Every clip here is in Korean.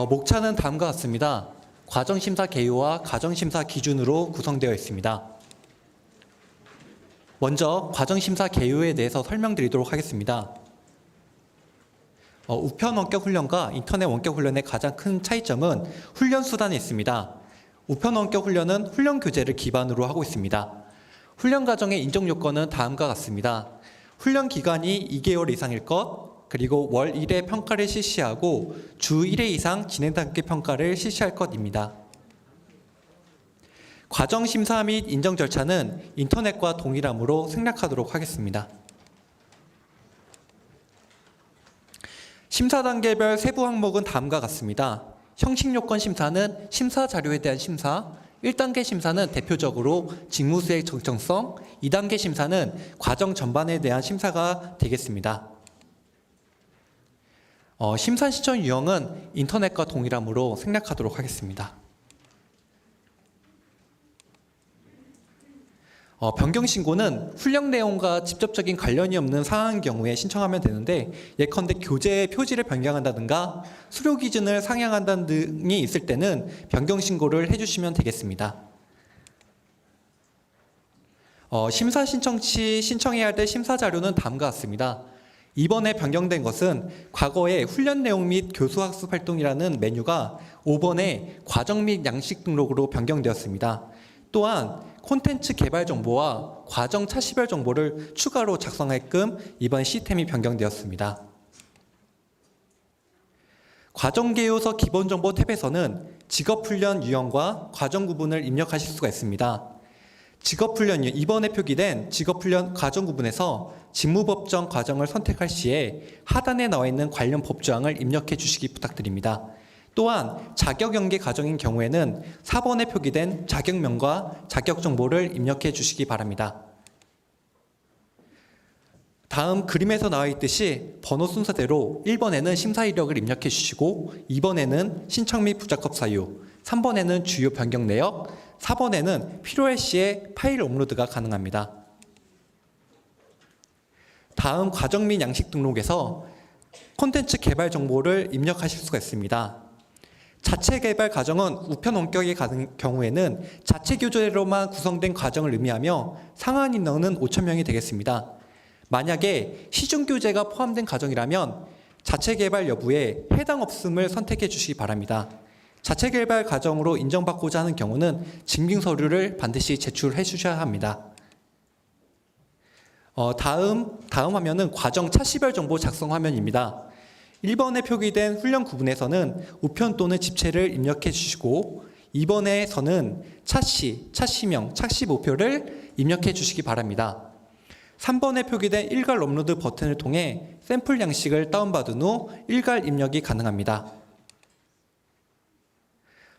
목차는 다음과 같습니다. 과정심사 개요와 과정심사 기준으로 구성되어 있습니다. 먼저 과정심사 개요에 대해서 설명드리도록 하겠습니다. 우편 원격 훈련과 인터넷 원격 훈련의 가장 큰 차이점은 훈련 수단에 있습니다. 우편 원격 훈련은 훈련 교재를 기반으로 하고 있습니다. 훈련 과정의 인정 요건은 다음과 같습니다. 훈련 기간이 2개월 이상일 것, 그리고 월 1회 평가를 실시하고 주 1회 이상 진행 단계 평가를 실시할 것입니다. 과정 심사 및 인정 절차는 인터넷과 동일하므로 생략하도록 하겠습니다. 심사 단계별 세부 항목은 다음과 같습니다. 형식 요건 심사는 심사 자료에 대한 심사, 1단계 심사는 대표적으로 직무수행 적정성, 2단계 심사는 과정 전반에 대한 심사가 되겠습니다. 심사 신청 유형은 인터넷과 동일하므로 생략하도록 하겠습니다. 변경 신고는 훈련 내용과 직접적인 관련이 없는 사항인 경우에 신청하면 되는데, 예컨대 교재의 표지를 변경한다든가 수료 기준을 상향한다는 등이 있을 때는 변경 신고를 해주시면 되겠습니다. 심사 신청 시 신청해야 할 심사 자료는 다음과 같습니다. 이번에 변경된 것은 과거의 훈련 내용 및 교수학습 활동이라는 메뉴가 5번에 과정 및 양식 등록으로 변경되었습니다. 또한 콘텐츠 개발 정보와 과정 차시별 정보를 추가로 작성하게끔 이번 시스템이 변경되었습니다. 과정개요서 기본정보 탭에서는 직업훈련 유형과 과정 구분을 입력하실 수가 있습니다. 직업훈련, 이번에 표기된 직업훈련 과정 구분에서 직무법정 과정을 선택할 시에 하단에 나와 있는 관련 법조항을 입력해 주시기 부탁드립니다. 또한 자격연계 과정인 경우에는 4번에 표기된 자격명과 자격정보를 입력해 주시기 바랍니다. 다음 그림에서 나와 있듯이 번호 순서대로 1번에는 심사 이력을 입력해 주시고, 2번에는 신청 및 부적합 사유, 3번에는 주요 변경 내역, 4번에는 필요할 시에 파일 업로드가 가능합니다. 다음 과정 및 양식 등록에서 콘텐츠 개발 정보를 입력하실 수가 있습니다. 자체 개발 과정은 우편 원격의 경우에는 자체 교재로만 구성된 과정을 의미하며 상한 인원은 5,000명이 되겠습니다. 만약에 시중 교재가 포함된 과정이라면 자체 개발 여부에 해당 없음을 선택해 주시기 바랍니다. 자체 개발 과정으로 인정받고자 하는 경우는 증빙 서류를 반드시 제출해 주셔야 합니다. 다음 화면은 과정 차시별 정보 작성 화면입니다. 1번에 표기된 훈련 구분에서는 우편 또는 집체를 입력해 주시고, 2번에서는 차시, 차시명, 차시 목표를 입력해 주시기 바랍니다. 3번에 표기된 일괄 업로드 버튼을 통해 샘플 양식을 다운받은 후 일괄 입력이 가능합니다.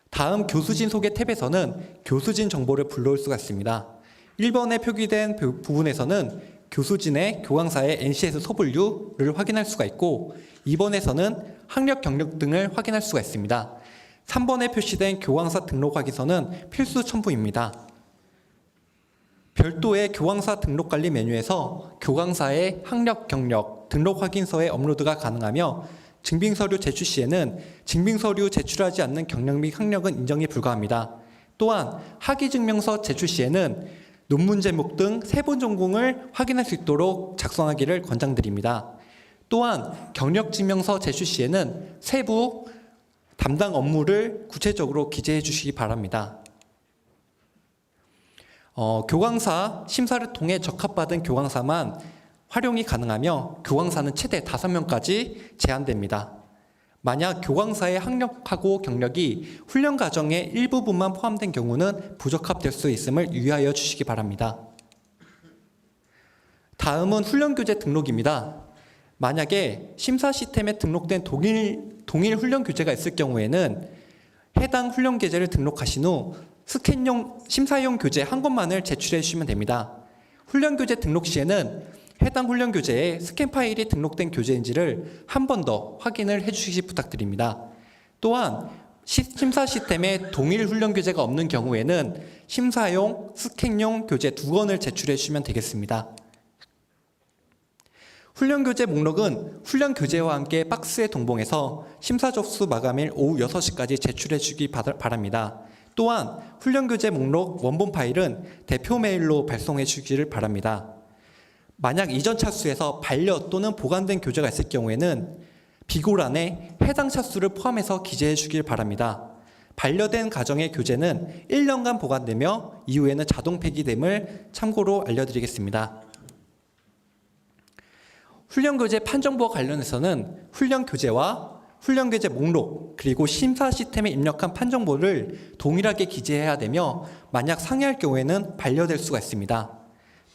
다음 교수진 소개 탭에서는 교수진 정보를 불러올 수가 있습니다. 1번에 표기된 부분에서는 교수진의 교강사의 NCS 소분류를 확인할 수가 있고, 2번에서는 학력 경력 등을 확인할 수가 있습니다. 3번에 표시된 교강사 등록하기서는 필수 첨부입니다. 별도의 교강사 등록관리 메뉴에서 교강사의 학력 경력 등록 확인서의 업로드가 가능하며, 증빙서류 제출 시에는 증빙서류 제출하지 않는 경력 및 학력은 인정이 불가합니다. 또한 학위증명서 제출 시에는 논문 제목 등 세분 전공을 확인할 수 있도록 작성하기를 권장드립니다. 또한 경력증명서 제출 시에는 세부 담당 업무를 구체적으로 기재해 주시기 바랍니다. 교강사 심사를 통해 적합받은 교강사만 활용이 가능하며, 교강사는 최대 5명까지 제한됩니다. 만약 교강사의 학력하고 경력이 훈련 과정의 일부분만 포함된 경우는 부적합될 수 있음을 유의하여 주시기 바랍니다. 다음은 훈련 교재 등록입니다. 만약에 심사 시스템에 등록된 동일 훈련 교재가 있을 경우에는 해당 훈련 교재를 등록하신 후 스캔용 심사용 교재 한 권만을 제출해 주시면 됩니다. 훈련 교재 등록 시에는 해당 훈련 교재에 스캔 파일이 등록된 교재인지를 한 번 더 확인을 해주시기 부탁드립니다. 또한 심사 시스템에 동일 훈련 교재가 없는 경우에는 심사용, 스캔용 교재 2권을 제출해 주시면 되겠습니다. 훈련 교재 목록은 훈련 교재와 함께 박스에 동봉해서 심사 접수 마감일 오후 6시까지 제출해 주기 바랍니다. 또한 훈련 교재 목록 원본 파일은 대표 메일로 발송해 주기를 바랍니다. 만약 이전 차수에서 반려 또는 보관된 교재가 있을 경우에는 비고란에 해당 차수를 포함해서 기재해 주길 바랍니다. 반려된 가정의 교재는 1년간 보관되며 이후에는 자동 폐기됨을 참고로 알려드리겠습니다. 훈련교재 판정부와 관련해서는 훈련교재와 훈련교재 목록 그리고 심사 시스템에 입력한 판정부를 동일하게 기재해야 되며 만약 상이할 경우에는 반려될 수가 있습니다.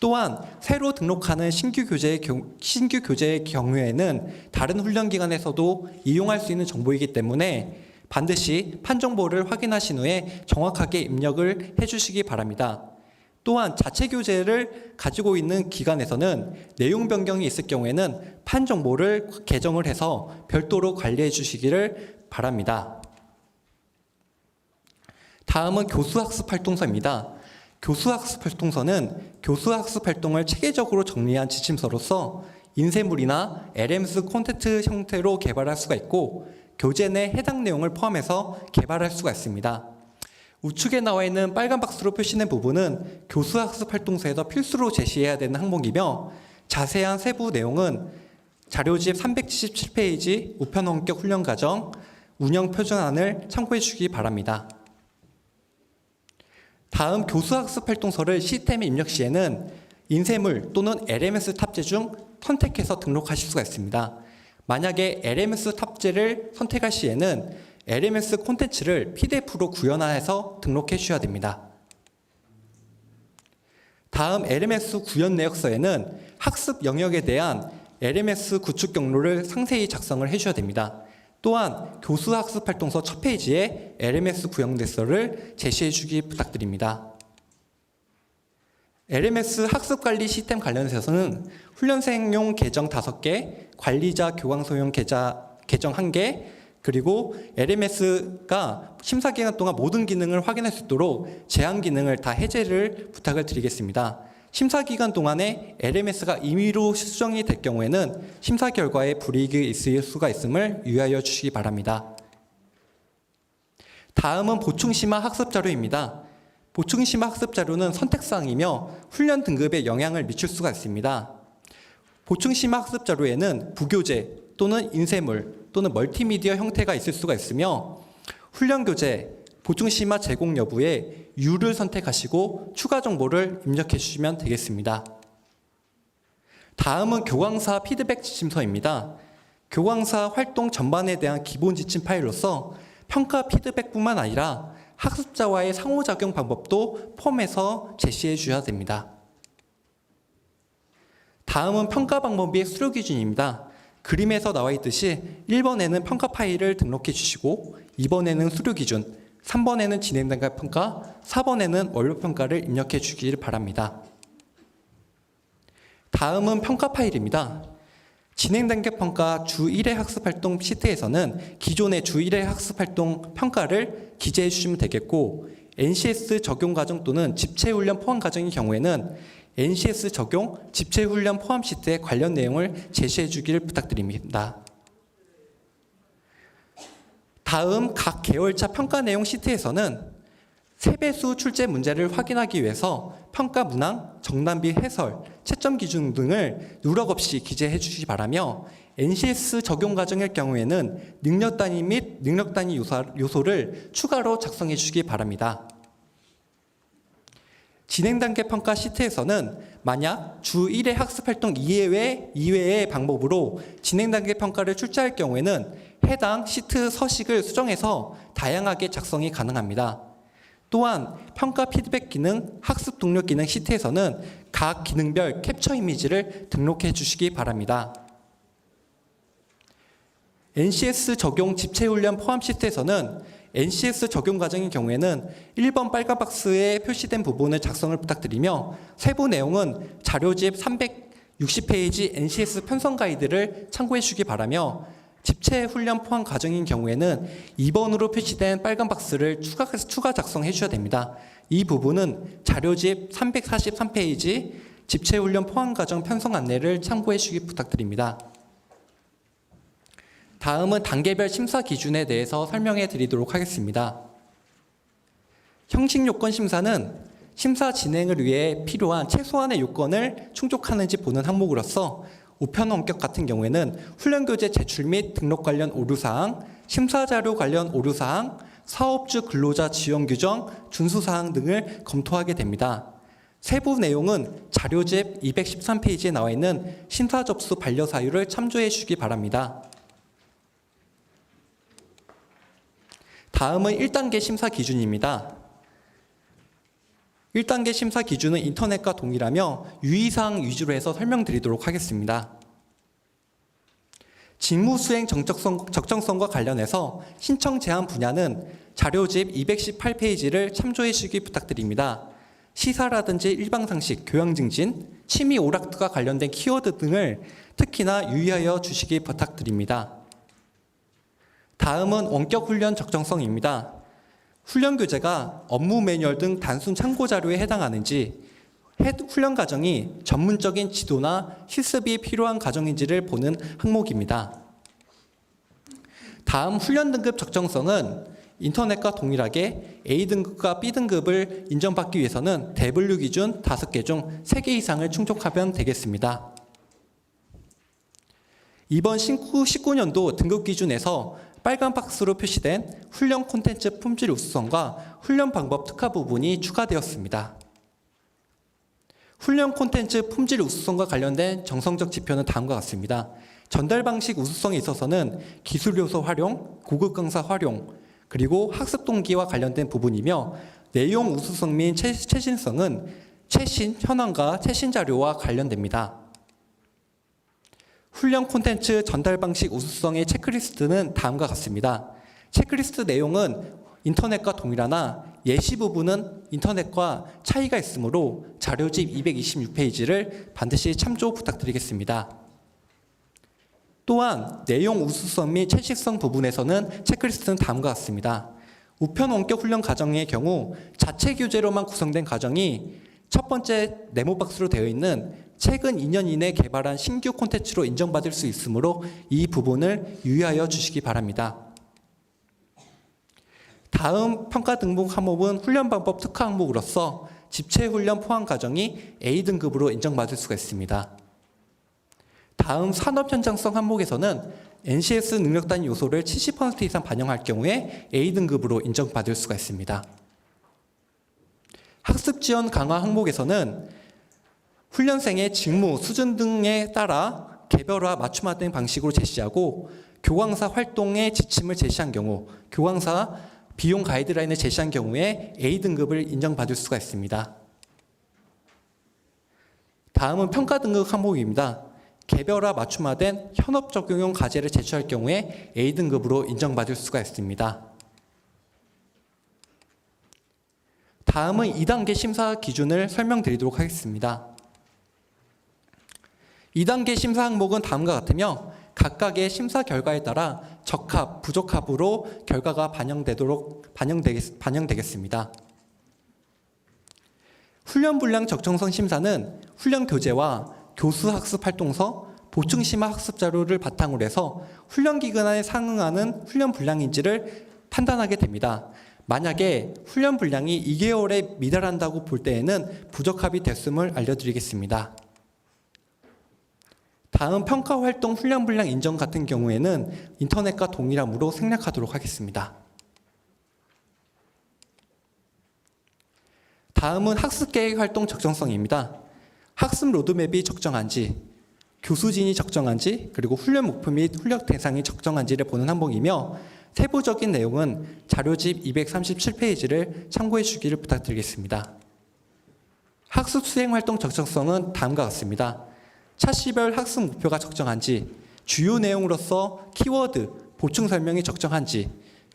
또한 새로 등록하는 신규 교재의 경우에는 다른 훈련기관에서도 이용할 수 있는 정보이기 때문에 반드시 판정부를 확인하신 후에 정확하게 입력을 해주시기 바랍니다. 또한 자체 교재를 가지고 있는 기관에서는 내용 변경이 있을 경우에는 판정보를 개정을 해서 별도로 관리해 주시기를 바랍니다. 다음은 교수학습활동서입니다. 교수학습활동서는 교수학습활동을 체계적으로 정리한 지침서로서 인쇄물이나 LMS 콘텐츠 형태로 개발할 수가 있고 교재 내 해당 내용을 포함해서 개발할 수가 있습니다. 우측에 나와 있는 빨간 박스로 표시된 부분은 교수학습활동서에서 필수로 제시해야 되는 항목이며 자세한 세부 내용은 자료집 377페이지 우편원격 훈련과정 운영 표준안을 참고해 주시기 바랍니다. 다음 교수학습활동서를 시스템에 입력 시에는 인쇄물 또는 LMS 탑재 중 선택해서 등록하실 수가 있습니다. 만약에 LMS 탑재를 선택할 시에는 LMS 콘텐츠를 PDF로 구현해서 등록해 주셔야 됩니다. 다음 LMS 구현 내역서에는 학습 영역에 대한 LMS 구축 경로를 상세히 작성을 해 주셔야 됩니다. 또한 교수학습활동서 첫 페이지에 LMS 구현 내역서를 제시해 주기 부탁드립니다. LMS 학습관리 시스템 관련해서는 훈련생용 계정 5개, 관리자 교광소용 계정 1개, 그리고 LMS가 심사기간 동안 모든 기능을 확인할 수 있도록 제한 기능을 다 해제를 부탁을 드리겠습니다. 심사기간 동안에 LMS가 임의로 수정이 될 경우에는 심사 결과에 불이익이 있을 수가 있음을 유의하여 주시기 바랍니다. 다음은 보충심화 학습자료입니다. 보충심화 학습자료는 선택사항이며 훈련 등급에 영향을 미칠 수가 있습니다. 보충심화 학습자료에는 부교재 또는 인쇄물 또는 멀티미디어 형태가 있을 수가 있으며 훈련교재, 보충심화 제공 여부에 U를 선택하시고 추가 정보를 입력해 주시면 되겠습니다. 다음은 교광사 피드백 지침서입니다. 교광사 활동 전반에 대한 기본 지침 파일로서 평가 피드백뿐만 아니라 학습자와의 상호작용 방법도 포함해서 제시해 주셔야 됩니다. 다음은 평가 방법의 수료 기준입니다. 그림에서 나와 있듯이 1번에는 평가 파일을 등록해 주시고 2번에는 수료 기준, 3번에는 진행 단계 평가, 4번에는 완료 평가를 입력해 주시길 바랍니다. 다음은 평가 파일입니다. 진행 단계 평가 주 1회 학습활동 시트에서는 기존의 주 1회 학습활동 평가를 기재해 주시면 되겠고 NCS 적용 과정 또는 집체훈련 포함 과정의 경우에는 NCS 적용 집체훈련 포함 시트에 관련 내용을 제시해 주기를 부탁드립니다. 다음 각 계열차 평가 내용 시트에서는 세배수 출제 문제를 확인하기 위해서 평가 문항, 정답 및 해설, 채점 기준 등을 누락 없이 기재해 주시기 바라며 NCS 적용 과정일 경우에는 능력 단위 및 능력 단위 요소를 추가로 작성해 주시기 바랍니다. 진행 단계 평가 시트에서는 만약 주 1회 학습활동 이외의 방법으로 진행 단계 평가를 출제할 경우에는 해당 시트 서식을 수정해서 다양하게 작성이 가능합니다. 또한 평가 피드백 기능, 학습 동력 기능 시트에서는 각 기능별 캡처 이미지를 등록해 주시기 바랍니다. NCS 적용 집체훈련 포함 시트에서는 NCS 적용 과정의 경우에는 1번 빨간 박스에 표시된 부분을 작성을 부탁드리며 세부 내용은 자료집 360페이지 NCS 편성 가이드를 참고해 주시기 바라며 집체 훈련 포함 과정인 경우에는 2번으로 표시된 빨간 박스를 추가 작성해 주셔야 됩니다. 이 부분은 자료집 343페이지 집체 훈련 포함 과정 편성 안내를 참고해 주시기 부탁드립니다. 다음은 단계별 심사 기준에 대해서 설명해 드리도록 하겠습니다. 형식 요건 심사는 심사 진행을 위해 필요한 최소한의 요건을 충족하는지 보는 항목으로서 우편 원격 같은 경우에는 훈련교재 제출 및 등록 관련 오류사항, 심사자료 관련 오류사항, 사업주 근로자 지원 규정, 준수사항 등을 검토하게 됩니다. 세부 내용은 자료집 213페이지에 나와 있는 심사 접수 반려 사유를 참조해 주시기 바랍니다. 다음은 1단계 심사 기준입니다. 1단계 심사 기준은 인터넷과 동일하며 유의사항 위주로 해서 설명드리도록 하겠습니다. 직무 수행 적정성과 관련해서 신청 제한 분야는 자료집 218페이지를 참조해 주시기 부탁드립니다. 시사라든지 일방상식, 교양증진, 취미 오락과 관련된 키워드 등을 특히나 유의하여 주시기 부탁드립니다. 다음은 원격 훈련 적정성입니다. 훈련 교재가 업무 매뉴얼 등 단순 참고 자료에 해당하는지, 훈련 과정이 전문적인 지도나 실습이 필요한 과정인지를 보는 항목입니다. 다음 훈련 등급 적정성은 인터넷과 동일하게 A등급과 B등급을 인정받기 위해서는 대분류 기준 5개 중 3개 이상을 충족하면 되겠습니다. 이번 19년도 등급 기준에서 빨간 박스로 표시된 훈련 콘텐츠 품질 우수성과 훈련 방법 특화 부분이 추가되었습니다. 훈련 콘텐츠 품질 우수성과 관련된 정성적 지표는 다음과 같습니다. 전달 방식 우수성에 있어서는 기술 요소 활용, 고급 강사 활용, 그리고 학습 동기와 관련된 부분이며 내용 우수성 및 최신성은 최신 현황과 최신 자료와 관련됩니다. 훈련 콘텐츠 전달 방식 우수성의 체크리스트는 다음과 같습니다. 체크리스트 내용은 인터넷과 동일하나 예시 부분은 인터넷과 차이가 있으므로 자료집 226페이지를 반드시 참조 부탁드리겠습니다. 또한 내용 우수성 및 최신성 부분에서는 체크리스트는 다음과 같습니다. 우편 원격 훈련 과정의 경우 자체 교재로만 구성된 과정이 첫 번째 네모박스로 되어 있는 최근 2년 이내 개발한 신규 콘텐츠로 인정받을 수 있으므로 이 부분을 유의하여 주시기 바랍니다. 다음 평가 등록 항목은 훈련 방법 특화 항목으로서 집체 훈련 포함 과정이 A등급으로 인정받을 수가 있습니다. 다음 산업 현장성 항목에서는 NCS 능력 단위 요소를 70% 이상 반영할 경우에 A등급으로 인정받을 수가 있습니다. 학습 지원 강화 항목에서는 훈련생의 직무, 수준 등에 따라 개별화, 맞춤화된 방식으로 제시하고 교강사 활동의 지침을 제시한 경우, 교강사 비용 가이드라인을 제시한 경우에 A등급을 인정받을 수가 있습니다. 다음은 평가 등급 항목입니다. 개별화 맞춤화된 현업 적용용 과제를 제출할 경우에 A등급으로 인정받을 수가 있습니다. 다음은 2단계 심사 기준을 설명드리도록 하겠습니다. 2단계 심사 항목은 다음과 같으며 각각의 심사 결과에 따라 적합, 부적합으로 결과가 반영되겠습니다. 훈련 분량 적정성 심사는 훈련 교재와 교수 학습 활동서, 보충 심화 학습 자료를 바탕으로 해서 훈련 기간에 상응하는 훈련 분량인지를 판단하게 됩니다. 만약에 훈련 분량이 2개월에 미달한다고 볼 때에는 부적합이 됐음을 알려드리겠습니다. 다음 평가 활동 훈련 분량 인정 같은 경우에는 인터넷과 동일하므로 생략하도록 하겠습니다. 다음은 학습 계획 활동 적정성입니다. 학습 로드맵이 적정한지, 교수진이 적정한지, 그리고 훈련 목표 및 훈련 대상이 적정한지를 보는 항목이며 세부적인 내용은 자료집 237페이지를 참고해 주기를 부탁드리겠습니다. 학습 수행 활동 적정성은 다음과 같습니다. 차시별 학습 목표가 적정한지, 주요 내용으로서 키워드, 보충 설명이 적정한지,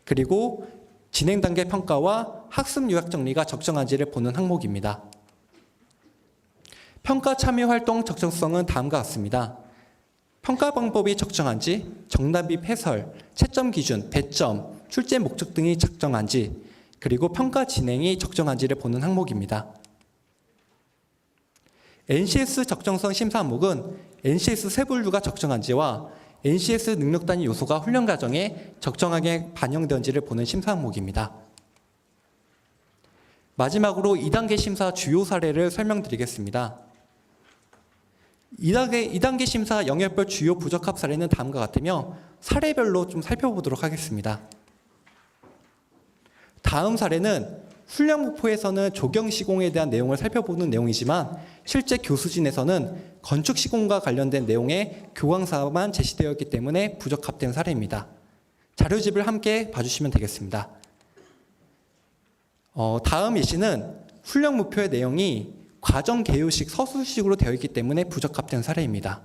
그리고 진행 단계 평가와 학습 요약 정리가 적정한지를 보는 항목입니다. 평가 참여 활동 적정성은 다음과 같습니다. 평가 방법이 적정한지, 정답입 해설, 채점 기준, 배점, 출제 목적 등이 적정한지, 그리고 평가 진행이 적정한지를 보는 항목입니다. NCS 적정성 심사 항목은 NCS 세분류가 적정한지와 NCS 능력 단위 요소가 훈련 과정에 적정하게 반영되었는지를 보는 심사 항목입니다. 마지막으로 2단계 심사 주요 사례를 설명드리겠습니다. 2단계 심사 영역별 주요 부적합 사례는 다음과 같으며 사례별로 좀 살펴보도록 하겠습니다. 다음 사례는 훈련 목표에서는 조경 시공에 대한 내용을 살펴보는 내용이지만 실제 교수진에서는 건축 시공과 관련된 내용의 교과서만 제시되었기 때문에 부적합된 사례입니다. 자료집을 함께 봐주시면 되겠습니다. 다음 예시는 훈련 목표의 내용이 과정 개요식 서술식으로 되어 있기 때문에 부적합된 사례입니다.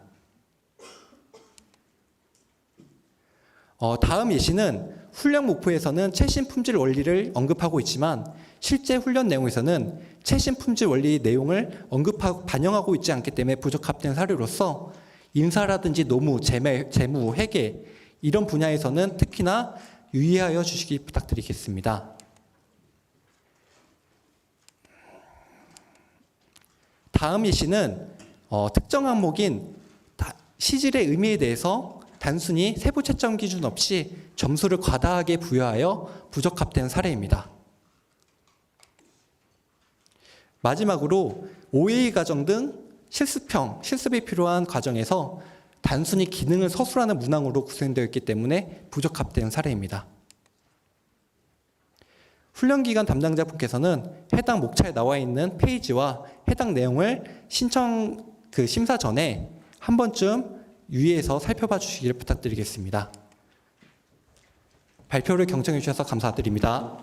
다음 예시는 훈련 목표에서는 최신 품질 원리를 언급하고 있지만 실제 훈련 내용에서는 최신 품질 원리 내용을 언급하고 반영하고 있지 않기 때문에 부적합된 사례로서 인사라든지 노무, 재무, 회계 이런 분야에서는 특히나 유의하여 주시기 부탁드리겠습니다. 다음 예시는 특정 항목인 시질의 의미에 대해서 단순히 세부 채점 기준 없이 점수를 과다하게 부여하여 부적합된 사례입니다. 마지막으로 OA 과정 등 실습이 필요한 과정에서 단순히 기능을 서술하는 문항으로 구성되어 있기 때문에 부적합된 사례입니다. 훈련기관 담당자분께서는 해당 목차에 나와 있는 페이지와 해당 내용을 심사 전에 한 번쯤 유의해서 살펴봐 주시기를 부탁드리겠습니다. 발표를 경청해 주셔서 감사드립니다.